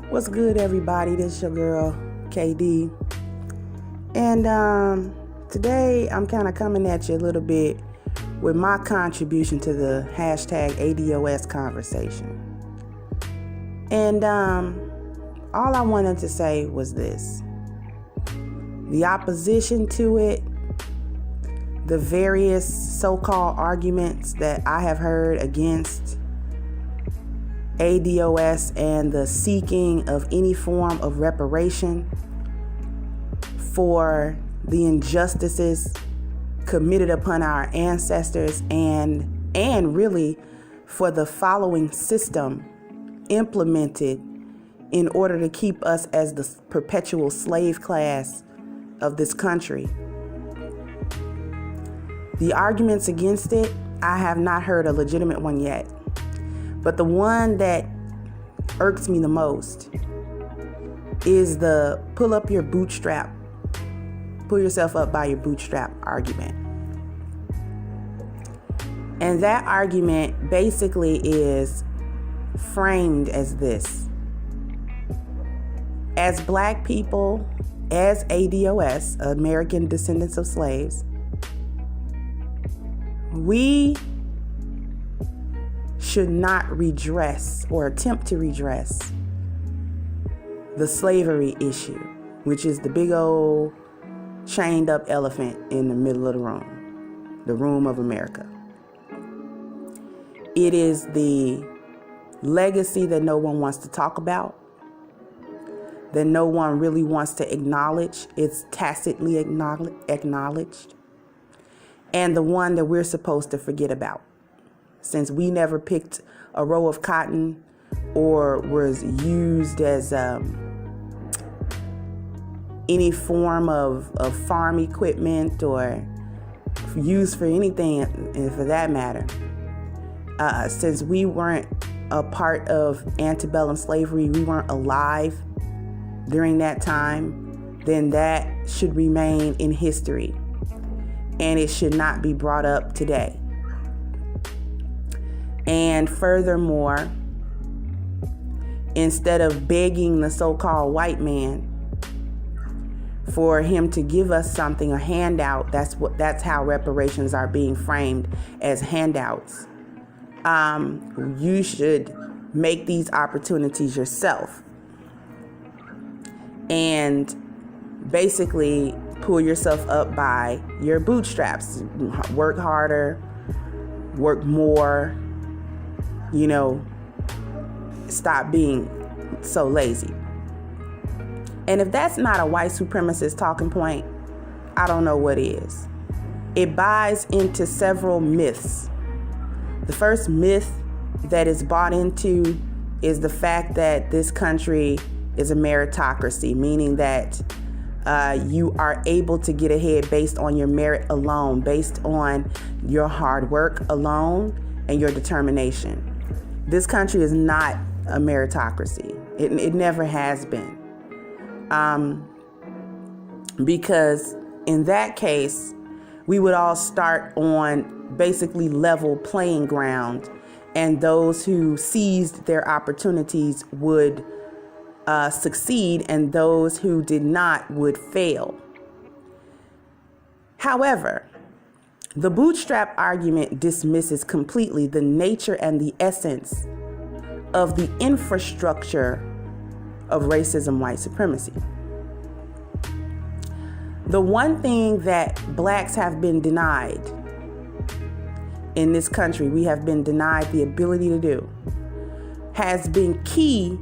What's good, everybody? This is your girl, KD. And today I'm kind of coming at you a little bit with my contribution to the hashtag ADOS conversation. And all I wanted to say was this. The opposition to it, the various so-called arguments that I have heard against ADOS and the seeking of any form of reparation for the injustices committed upon our ancestors and really for the following system implemented in order to keep us as the perpetual slave class of this country. The arguments against it, I have not heard a legitimate one yet. But the one that irks me the most is the pull yourself up by your bootstrap argument. And that argument basically is framed as this. As Black people, as ADOS, American descendants of slaves, we should not redress or attempt to redress the slavery issue, which is the big old chained up elephant in the middle of the room of America. It is the legacy that no one wants to talk about, that no one really wants to acknowledge. It's tacitly acknowledged, and the one that we're supposed to forget about. Since we never picked a row of cotton or was used as any form of farm equipment or used for anything for that matter, since we weren't a part of antebellum slavery, we weren't alive during that time, then that should remain in history and it should not be brought up today. And furthermore, instead of begging the so-called white man for him to give us something, a handout, that's how reparations are being framed, as handouts. You should make these opportunities yourself and basically pull yourself up by your bootstraps. Work harder, work more. Stop being so lazy. And if that's not a white supremacist talking point, I don't know what is. It buys into several myths. The first myth that is bought into is the fact that this country is a meritocracy, meaning that you are able to get ahead based on your merit alone, based on your hard work alone and your determination. This country is not a meritocracy. It never has been. Because in that case, we would all start on basically level playing ground, and those who seized their opportunities would succeed, and those who did not would fail. However, the bootstrap argument dismisses completely the nature and the essence of the infrastructure of racism, white supremacy. The one thing that Blacks have been denied in this country, we have been denied the ability to do, has been key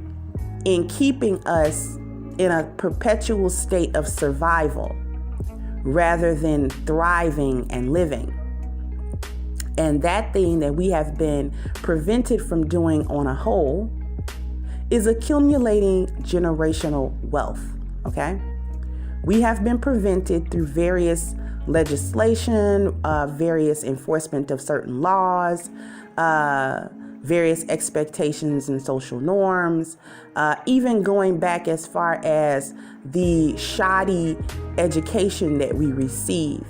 in keeping us in a perpetual state of survival rather than thriving and living. And that thing that we have been prevented from doing on a whole is accumulating generational wealth, okay? We have been prevented through various legislation, various enforcement of certain laws, various expectations and social norms, even going back as far as the shoddy education that we receive.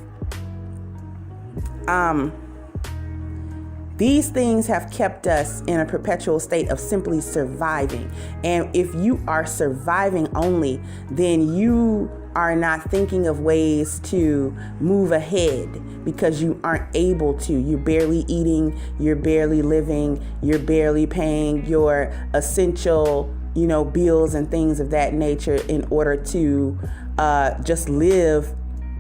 These things have kept us in a perpetual state of simply surviving. And if you are surviving only, then you are not thinking of ways to move ahead because you aren't able to. You're barely eating, you're barely living, you're barely paying your essential, bills and things of that nature in order to just live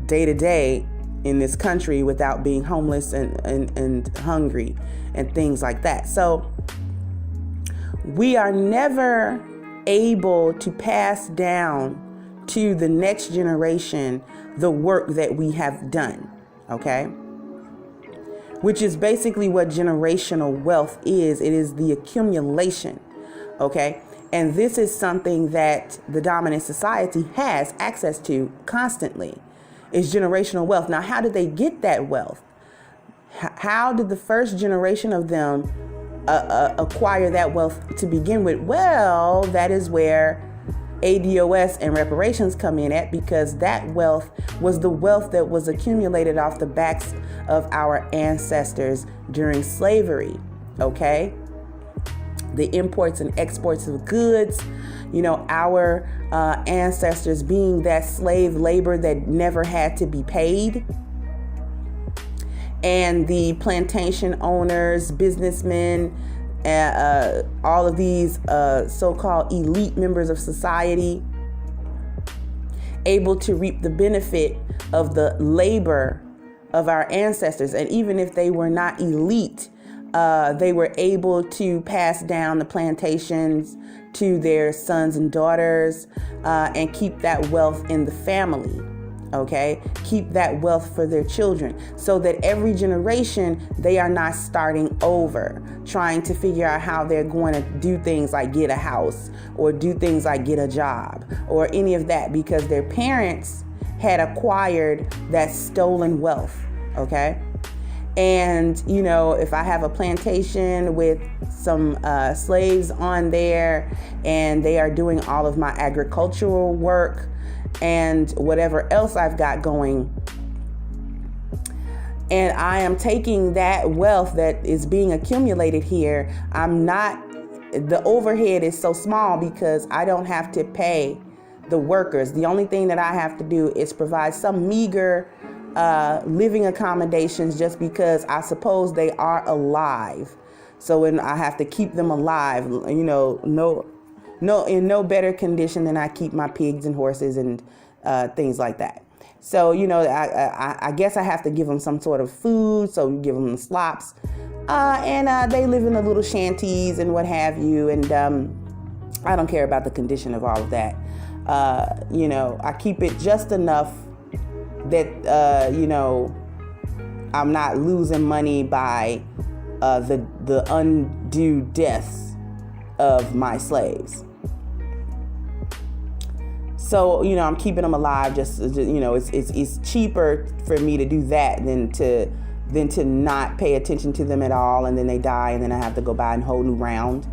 day to day in this country without being homeless and hungry and things like that. So we are never able to pass down to the next generation the work that we have done, okay? Which is basically what generational wealth is. It is the accumulation, okay? And this is something that the dominant society has access to constantly. Is generational wealth. Now, how did they get that wealth? How did the first generation of them acquire that wealth to begin with? Well, that is where ADOS and reparations come in at, because that wealth was the wealth that was accumulated off the backs of our ancestors during slavery, okay? The imports and exports of goods, our ancestors being that slave labor that never had to be paid. And the plantation owners, businessmen, all of these so-called elite members of society, able to reap the benefit of the labor of our ancestors. And even if they were not elite, they were able to pass down the plantations to their sons and daughters and keep that wealth in the family, okay? Keep that wealth for their children so that every generation, they are not starting over, trying to figure out how they're going to do things like get a house or do things like get a job or any of that, because their parents had acquired that stolen wealth, okay? And, if I have a plantation with some slaves on there and they are doing all of my agricultural work and whatever else I've got going, and I am taking that wealth that is being accumulated here, the overhead is so small because I don't have to pay the workers. The only thing that I have to do is provide some meager living accommodations, just because I suppose they are alive. So when I have to keep them alive, in no better condition than I keep my pigs and horses and things like that. So, I guess I have to give them some sort of food. So you give them the slops, and they live in the little shanties and what have you. And I don't care about the condition of all of that. I keep it just enough that, I'm not losing money by the undue deaths of my slaves. So, I'm keeping them alive. It's cheaper for me to do that than to not pay attention to them at all, and then they die, and then I have to go buy a whole new round.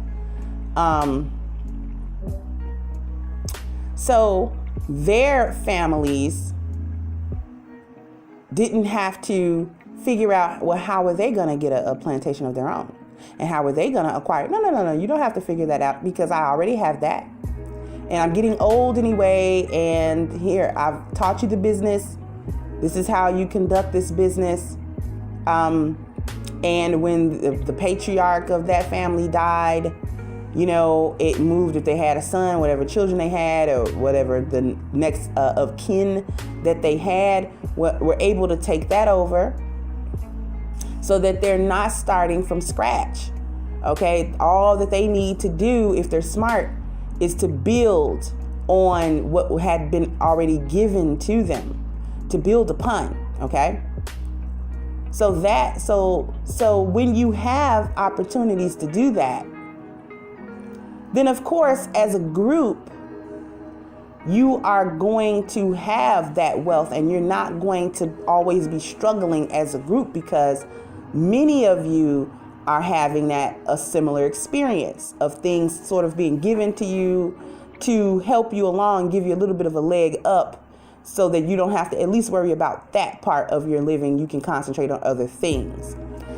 So their families didn't have to figure out, well, how are they going to get a plantation of their own? And how are they going to acquire it? No. You don't have to figure that out, because I already have that. And I'm getting old anyway. And here, I've taught you the business. This is how you conduct this business. And when the patriarch of that family died, it moved, if they had a son, whatever children they had, or whatever the next of kin that they had, were able to take that over so that they're not starting from scratch. Okay, all that they need to do, if they're smart, is to build on what had been already given to them, to build upon. Okay. So when you have opportunities to do that, then of course, as a group, you are going to have that wealth, and you're not going to always be struggling as a group, because many of you are having a similar experience of things sort of being given to you to help you along, give you a little bit of a leg up, so that you don't have to at least worry about that part of your living. You can concentrate on other things.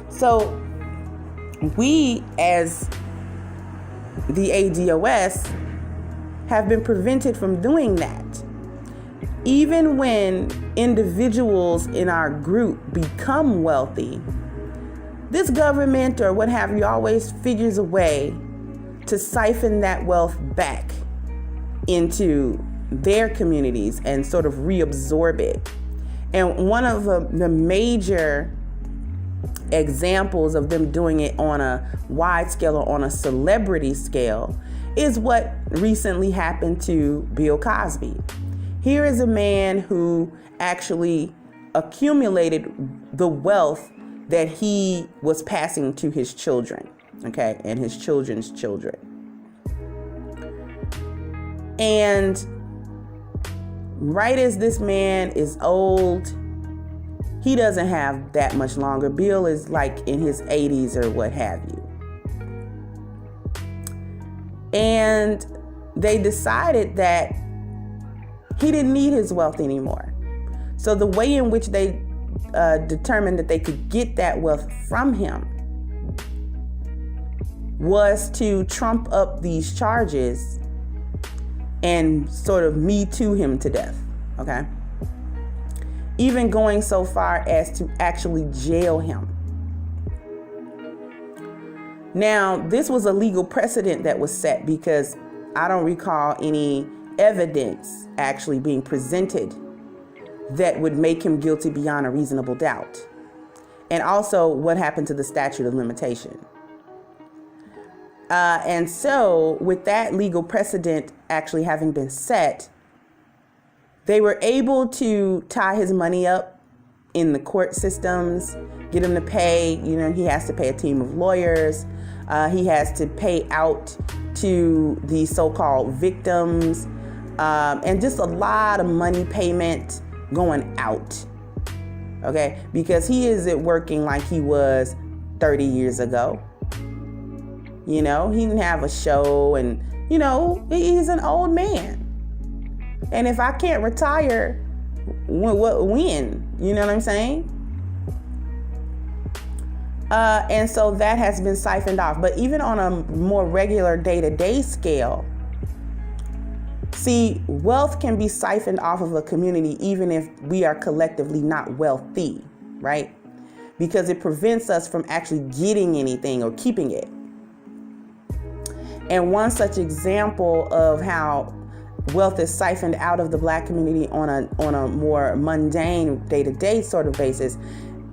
So we as the ADOS have been prevented from doing that. Even when individuals in our group become wealthy, this government or what have you always figures a way to siphon that wealth back into their communities and sort of reabsorb it. And one of the major examples of them doing it on a wide scale or on a celebrity scale is what recently happened to Bill Cosby. Here is a man who actually accumulated the wealth that he was passing to his children, okay, and his children's children. And right as this man is old, he doesn't have that much longer. Bill is like in his 80s or what have you. And they decided that he didn't need his wealth anymore. So the way in which they determined that they could get that wealth from him was to trump up these charges and sort of Me Too him to death, okay? Even going so far as to actually jail him. Now, this was a legal precedent that was set because I don't recall any evidence actually being presented that would make him guilty beyond a reasonable doubt. And also, what happened to the statute of limitation? And so, with that legal precedent actually having been set, they were able to tie his money up in the court systems, get him to pay. You know, he has to pay a team of lawyers. He has to pay out to the so-called victims, and just a lot of money payment going out, okay? Because he isn't working like he was 30 years ago. You know, he didn't have a show and, you know, he's an old man. And if I can't retire, when? You know what I'm saying? And so that has been siphoned off. But even on a more regular day-to-day scale, see, wealth can be siphoned off of a community even if we are collectively not wealthy, right? Because it prevents us from actually getting anything or keeping it. And one such example of how wealth is siphoned out of the Black community on a more mundane day-to-day sort of basis.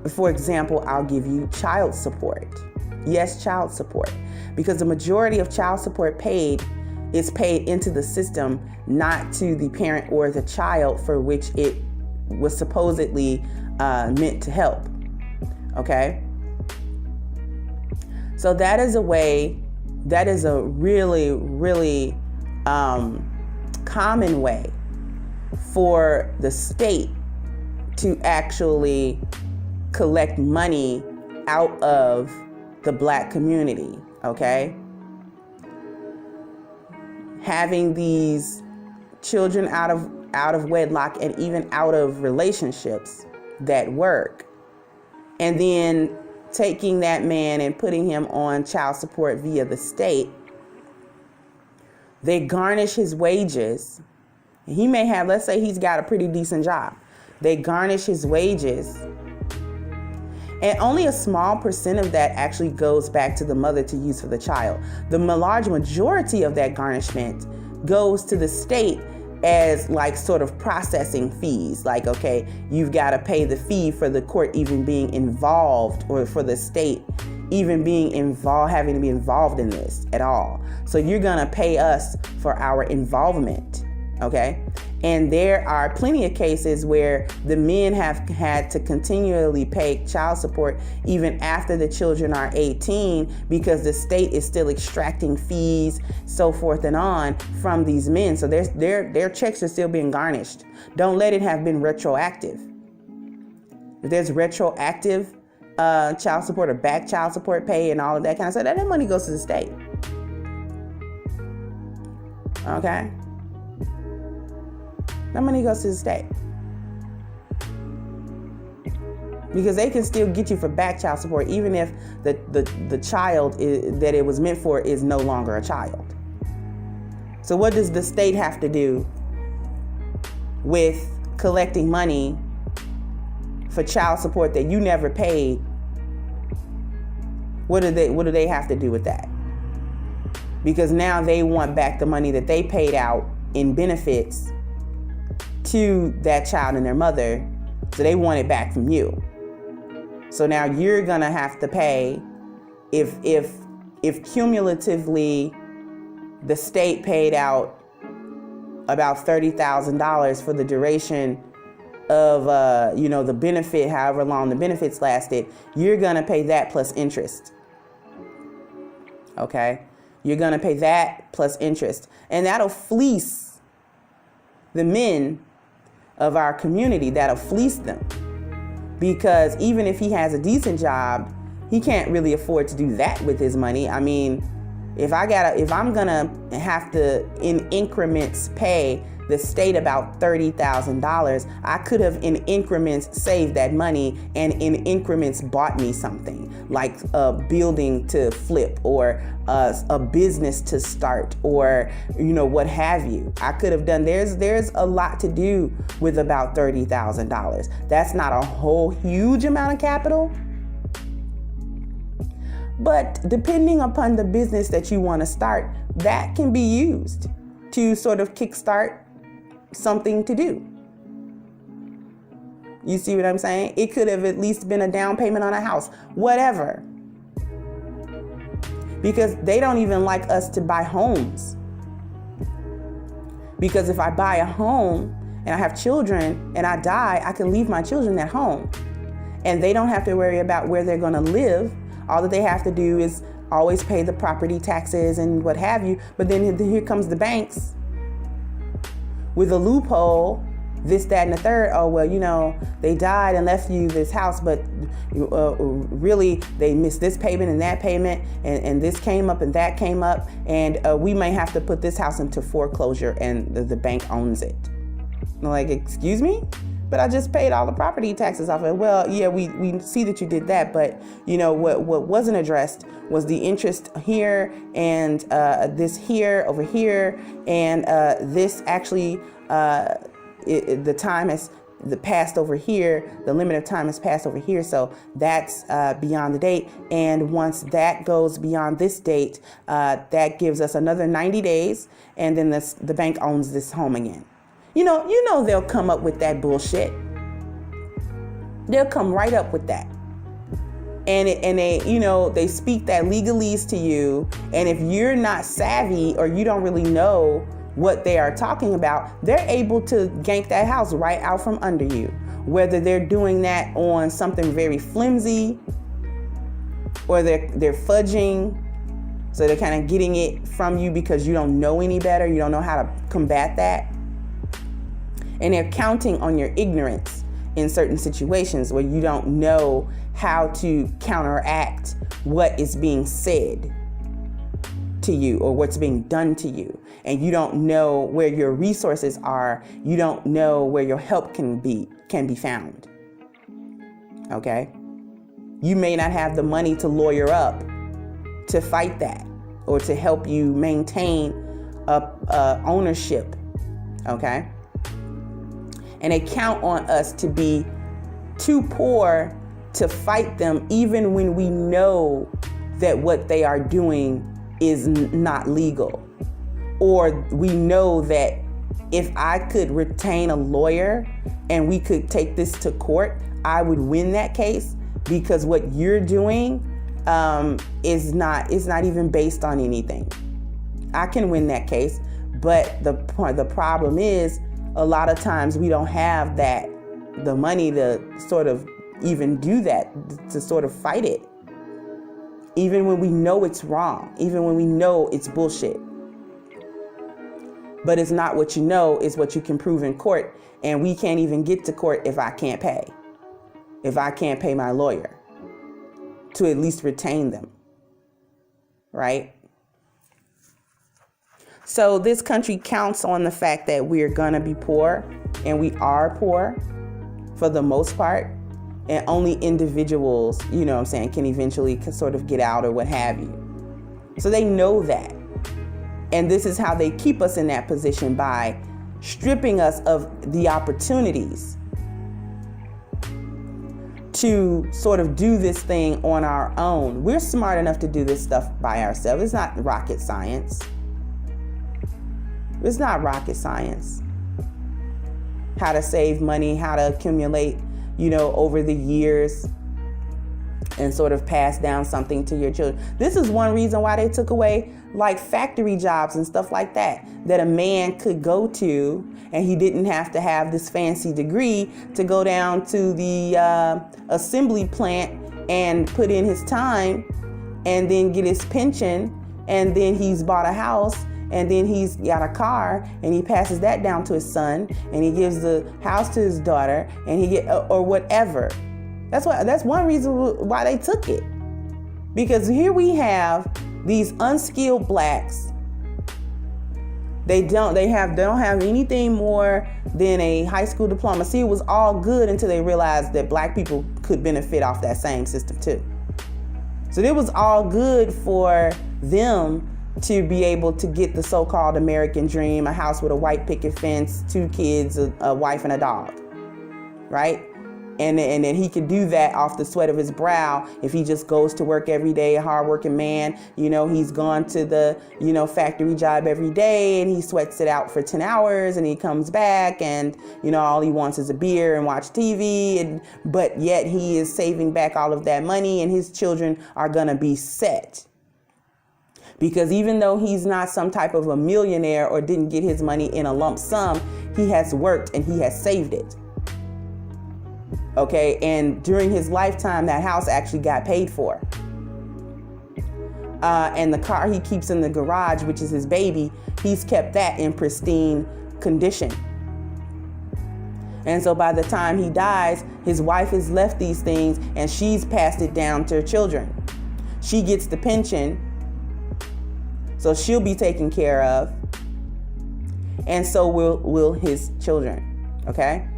For example, I'll give you child support. Yes, child support. Because the majority of child support paid is paid into the system, not to the parent or the child for which it was supposedly meant to help. Okay? So that is a way, that is a really, really common way for the state to actually collect money out of the Black community, okay? Having these children out of wedlock and even out of relationships that work, and then taking that man and putting him on child support via the state. They garnish his wages. He may have, let's say he's got a pretty decent job. They garnish his wages. And only a small percent of that actually goes back to the mother to use for the child. The large majority of that garnishment goes to the state as like sort of processing fees. Like, okay, you've got to pay the fee for the court even being involved, or for the state even being involved, having to be involved in this at all. So you're going to pay us for our involvement. Okay. And there are plenty of cases where the men have had to continually pay child support even after the children are 18, because the state is still extracting fees, so forth and on, from these men. So their checks are still being garnished. Don't let it have been retroactive. If there's retroactive child support or back child support pay and all of that kind of stuff, that money goes to the state. Okay? That money goes to the state. because they can still get you for back child support even if the child that it was meant for is no longer a child. So what does the state have to do with collecting money for child support that you never paid? What do they have to do with that? Because now they want back the money that they paid out in benefits to that child and their mother. So they want it back from you. So now you're gonna have to pay if cumulatively the state paid out about $30,000 for the duration of the benefit, however long the benefits lasted, you're gonna pay that plus interest. Okay? You're gonna pay that plus interest. And that'll fleece the men of our community. That'll fleece them. Because even if he has a decent job, he can't really afford to do that with his money. I mean, if I'm gonna have to in increments pay the state about $30,000, I could have in increments saved that money and in increments bought me something like a building to flip or a business to start or what have you. I could have done. There's a lot to do with about $30,000. That's not a whole huge amount of capital. But depending upon the business that you want to start, that can be used to sort of kickstart something to do. You see what I'm saying? It could have at least been a down payment on a house, whatever. Because they don't even like us to buy homes. Because if I buy a home and I have children and I die, I can leave my children at home. And they don't have to worry about where they're going to live. All that they have to do is always pay the property taxes and what have you. But then here comes the banks with a loophole, this, that, and the third. Oh, well, they died and left you this house, but really they missed this payment and that payment, and this came up and that came up, and we may have to put this house into foreclosure, and the bank owns it. I'm like, excuse me? But I just paid all the property taxes off it. Well, yeah, we see that you did that, but what wasn't addressed was the interest here and this here over here, and this actually the time has passed over here. The limit of time has passed over here, so that's beyond the date. And once that goes beyond this date, that gives us another 90 days, and then the bank owns this home again. They'll come up with that bullshit. They'll come right up with that. And they speak that legalese to you. And if you're not savvy or you don't really know what they are talking about, they're able to gank that house right out from under you. Whether they're doing that on something very flimsy or they're fudging. So they're kind of getting it from you because you don't know any better. You don't know how to combat that. And they're counting on your ignorance in certain situations where you don't know how to counteract what is being said to you or what's being done to you. And you don't know where your resources are. You don't know where your help can be found. Okay? You may not have the money to lawyer up to fight that or to help you maintain ownership. Okay? And they count on us to be too poor to fight them, even when we know that what they are doing is not legal. Or we know that if I could retain a lawyer and we could take this to court, I would win that case, because what you're doing is not even based on anything. I can win that case, but the problem is, a lot of times we don't have the money to sort of even do that, to sort of fight it. Even when we know it's wrong, even when we know it's bullshit. But it's not what you know, it's what you can prove in court. And we can't even get to court if I can't pay. If I can't pay my lawyer to at least retain them. Right? So this country counts on the fact that we're going to be poor, and we are poor for the most part. and only individuals, you know what I'm saying, can eventually sort of get out or what have you. So they know that. And this is how they keep us in that position, by stripping us of the opportunities to sort of do this thing on our own. We're smart enough to do this stuff by ourselves. It's not rocket science. It's not rocket science. How to save money, how to accumulate, over the years and sort of pass down something to your children. This is one reason why they took away like factory jobs and stuff like that a man could go to, and he didn't have to have this fancy degree to go down to the assembly plant and put in his time and then get his pension, and then he's bought a house, and then he's got a car, and he passes that down to his son, and he gives the house to his daughter, and or whatever. That's one reason why they took it. Because here we have these unskilled blacks. They don't have anything more than a high school diploma. See, it was all good until they realized that black people could benefit off that same system too. So it was all good for them to be able to get the so-called American dream, a house with a white picket fence, 2 kids, a wife and a dog, right? And then he could do that off the sweat of his brow if he just goes to work every day, a hardworking man. He's gone to the, factory job every day, and he sweats it out for 10 hours, and he comes back, and, all he wants is a beer and watch TV. But yet he is saving back all of that money, and his children are going to be set. Because even though he's not some type of a millionaire or didn't get his money in a lump sum, he has worked and he has saved it. Okay, and during his lifetime, that house actually got paid for. And the car he keeps in the garage, which is his baby, he's kept that in pristine condition. And so by the time he dies, his wife has left these things, and she's passed it down to her children. She gets the pension, so she'll be taken care of, and so will his children, okay?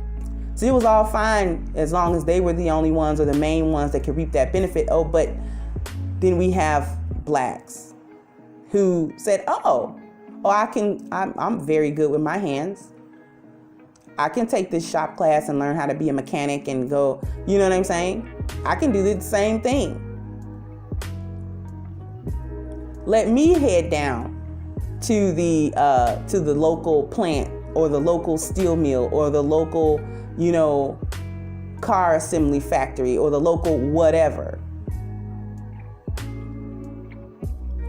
So it was all fine as long as they were the only ones or the main ones that could reap that benefit. Oh, but then we have blacks who said, I'm very good with my hands. I can take this shop class and learn how to be a mechanic and go, you know what I'm saying? I can do the same thing. Let me head down to the local plant or the local steel mill or the local, car assembly factory or the local whatever.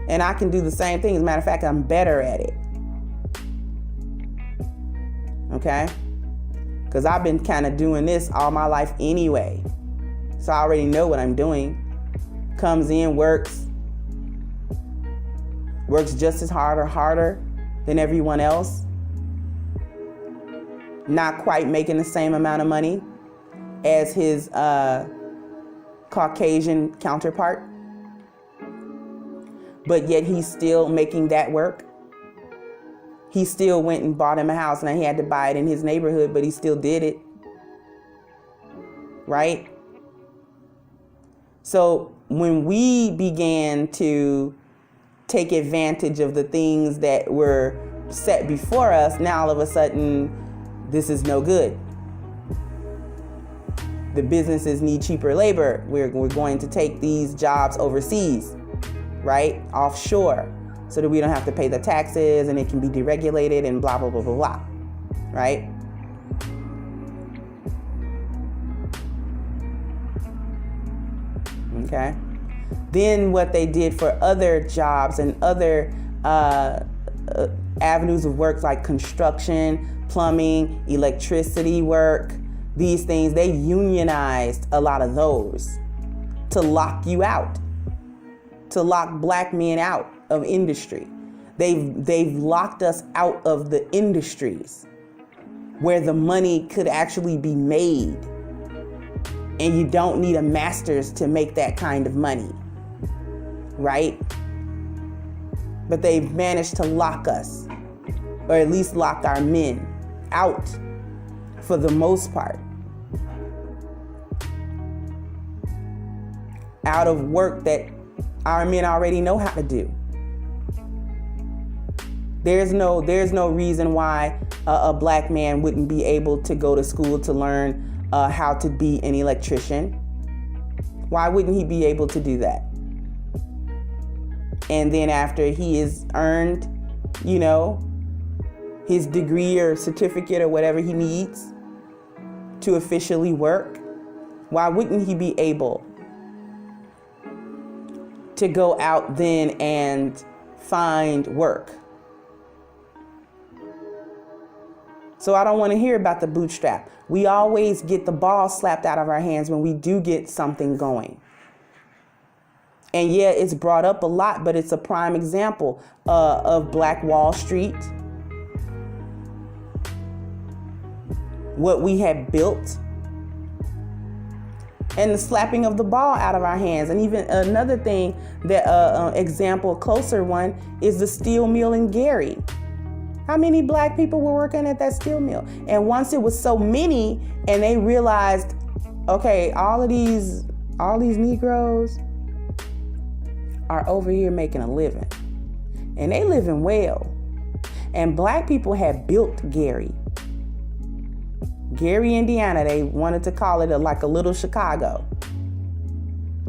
And I can do the same thing. As a matter of fact, I'm better at it. Okay? Because I've been kind of doing this all my life anyway. So I already know what I'm doing. Comes in, works just as hard or harder than everyone else. Not quite making the same amount of money as his Caucasian counterpart. But yet he's still making that work. He still went and bought him a house. Now he had to buy it in his neighborhood, but he still did it. Right? So when we began to take advantage of the things that were set before us, now all of a sudden, this is no good. The businesses need cheaper labor. We're going to take these jobs overseas, right? Offshore, so that we don't have to pay the taxes and it can be deregulated and blah, blah, blah, blah, blah, right? Okay. Then what they did for other jobs and other avenues of work like construction, plumbing, electricity work, these things, they unionized a lot of those to lock you out, to lock black men out of industry. They've locked us out of the industries where the money could actually be made. And you don't need a master's to make that kind of money, right? But they've managed to lock us, or at least lock our men out for the most part. out of work that our men already know how to do. There's no reason why a black man wouldn't be able to go to school to learn how to be an electrician. Why wouldn't he be able to do that? And then after he has earned, his degree or certificate or whatever he needs to officially work, why wouldn't he be able to go out then and find work? So I don't want to hear about the bootstrap. We always get the ball slapped out of our hands when we do get something going. And yeah, it's brought up a lot, but it's a prime example of Black Wall Street, what we had built, and the slapping of the ball out of our hands. And even another thing, that example, closer one, is the steel mill in Gary. How many black people were working at that steel mill? And once it was so many, and they realized, okay, all these Negroes are over here making a living, and they living well. And black people had built Gary, Indiana. They wanted to call it like a little Chicago.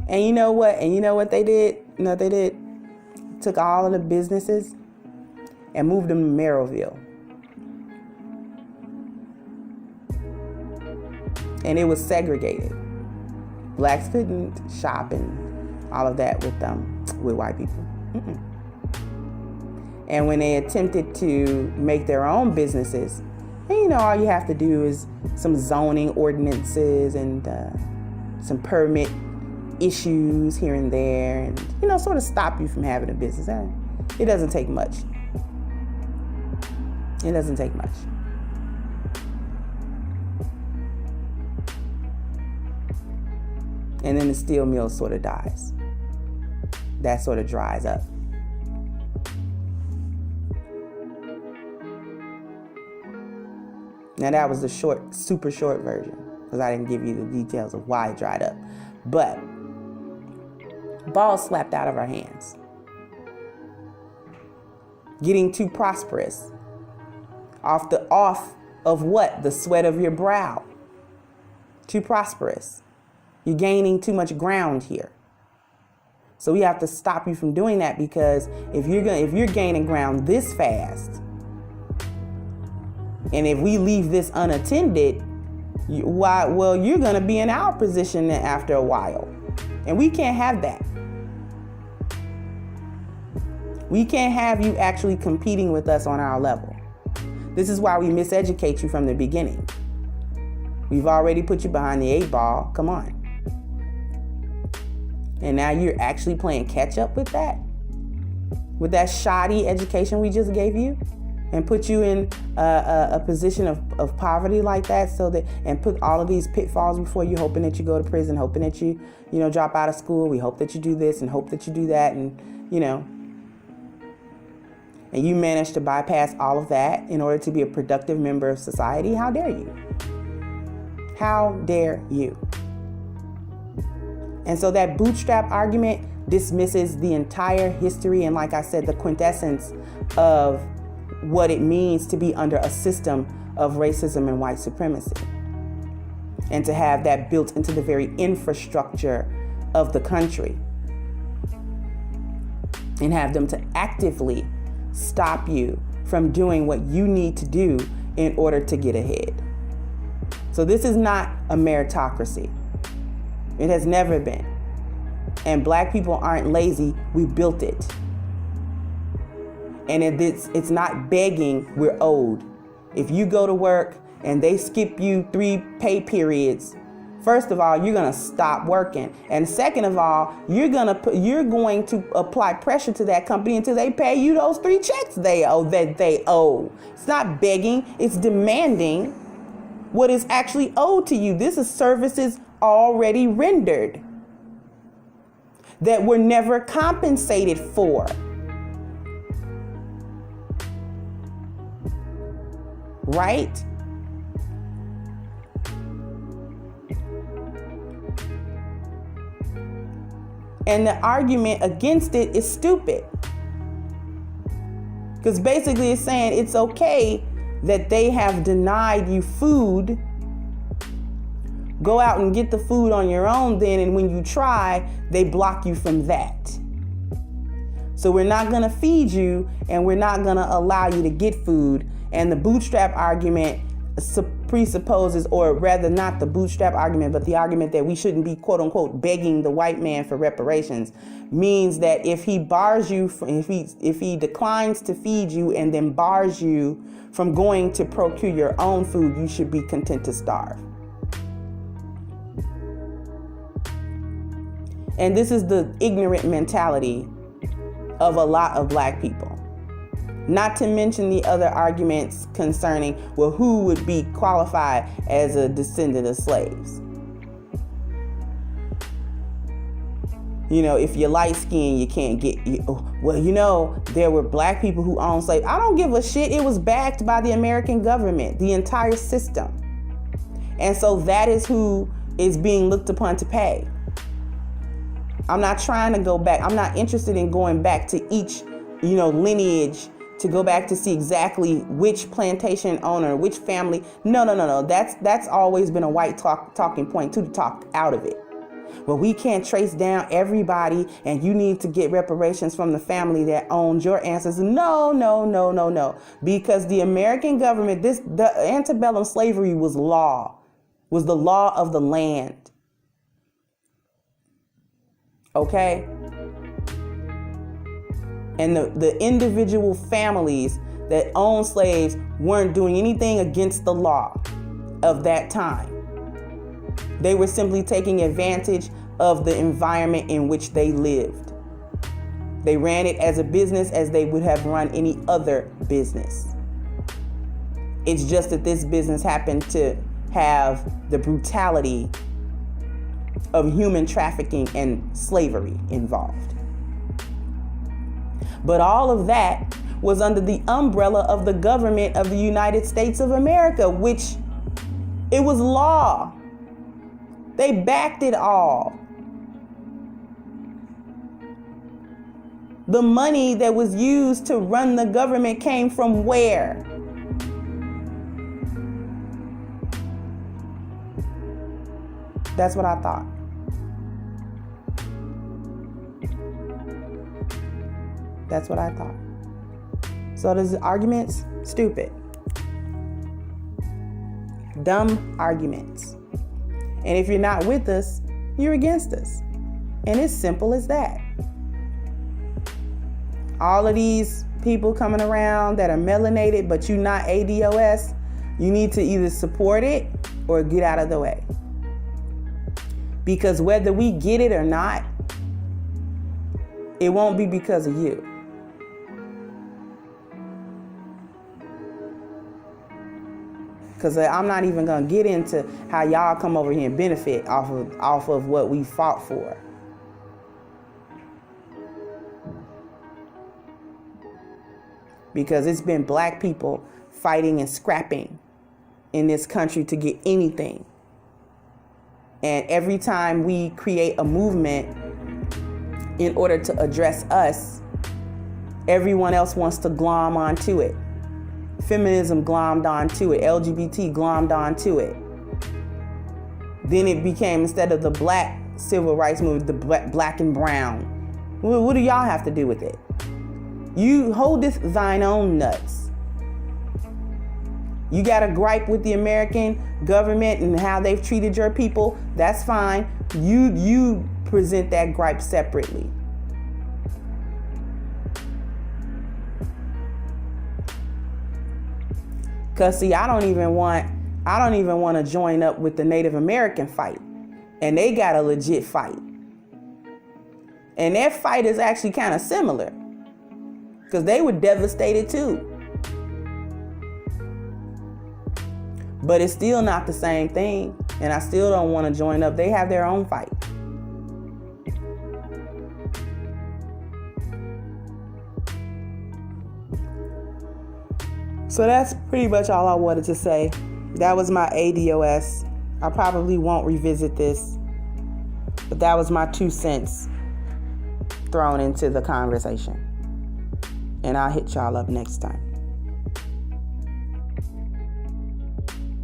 And you know what? They did? They did. Took all of the businesses and moved them to Merrillville. And it was segregated. Blacks couldn't shop and all of that with white people. Mm-mm. And when they attempted to make their own businesses, and all you have to do is some zoning ordinances and some permit issues here and there, and sort of stop you from having a business. It doesn't take much. It doesn't take much. And then the steel mill sort of dies. That sort of dries up. Now that was the super short version, because I didn't give you the details of why it dried up. But ball slapped out of our hands. Getting too prosperous. Off of what? The sweat of your brow. Too prosperous. You're gaining too much ground here. So we have to stop you from doing that, because if you're gaining ground this fast, and if we leave this unattended, you're going to be in our position after a while. And we can't have that. We can't have you actually competing with us on our level. This is why we miseducate you from the beginning. We've already put you behind the 8 ball. Come on. And now you're actually playing catch up with that? With that shoddy education we just gave you? And put you in a position of poverty like that, and put all of these pitfalls before you, hoping that you go to prison, hoping that you drop out of school. We hope that you do this and hope that you do that, and you manage to bypass all of that in order to be a productive member of society. How dare you? How dare you? And so that bootstrap argument dismisses the entire history and, like I said, the quintessence of what it means to be under a system of racism and white supremacy, and to have that built into the very infrastructure of the country, and have them to actively stop you from doing what you need to do in order to get ahead. So this is not a meritocracy. It has never been. And black people aren't lazy. We built it. And it's not begging, we're owed. If you go to work and they skip you 3 pay periods, first of all, you're going to stop working. And second of all, you're going to apply pressure to that company until they pay you those 3 checks they owe. It's not begging, it's demanding what is actually owed to you. This is services already rendered that were never compensated for. Right? And the argument against it is stupid. Because basically it's saying it's okay that they have denied you food. Go out and get the food on your own then, and when you try, they block you from that. So we're not going to feed you, and we're not going to allow you to get food. And the bootstrap argument presupposes, or rather not the bootstrap argument, but the argument that we shouldn't be, quote unquote, begging the white man for reparations, means that if he bars you, if he declines to feed you and then bars you from going to procure your own food, you should be content to starve. And this is the ignorant mentality of a lot of black people. Not to mention the other arguments concerning, well, who would be qualified as a descendant of slaves? You know, if you're light skinned, you can't get, well, you know, there were black people who owned slaves. I don't give a shit. It was backed by the American government, the entire system. And so that is who is being looked upon to pay. I'm not trying to go back. I'm not interested in going back to each, lineage to go back to see exactly which plantation owner, which family. No. That's always been a white talking point to talk out of it. Well, we can't trace down everybody, and you need to get reparations from the family that owned your ancestors. No. Because the American government, the antebellum slavery was the law of the land. Okay? And the individual families that owned slaves weren't doing anything against the law of that time. They were simply taking advantage of the environment in which they lived. They ran it as a business as they would have run any other business. It's just that this business happened to have the brutality of human trafficking and slavery involved. But all of that was under the umbrella of the government of the United States of America, which it was law. They backed it all. The money that was used to run the government came from where? That's what I thought. That's what I thought. So these arguments, stupid. Dumb arguments. And if you're not with us, you're against us. And it's simple as that. All of these people coming around that are melanated, but you're not ADOS, you need to either support it or get out of the way. Because whether we get it or not, it won't be because of you. Because I'm not even going to get into how y'all come over here and benefit off of what we fought for. Because it's been black people fighting and scrapping in this country to get anything. And every time we create a movement in order to address us, everyone else wants to glom onto it. Feminism glommed onto it. LGBT glommed onto it. Then it became, instead of the black civil rights movement, the black and brown. What do y'all have to do with it? You holdeth thine own nuts. You got a gripe with the American government and how they've treated your people. That's fine. You present that gripe separately. Cause see, I don't even want to join up with the Native American fight. And they got a legit fight. And their fight is actually kind of similar. Cause they were devastated too. But it's still not the same thing. And I still don't want to join up. They have their own fight. So that's pretty much all I wanted to say. That was my ADOS. I probably won't revisit this, but that was my 2 cents thrown into the conversation. And I'll hit y'all up next time.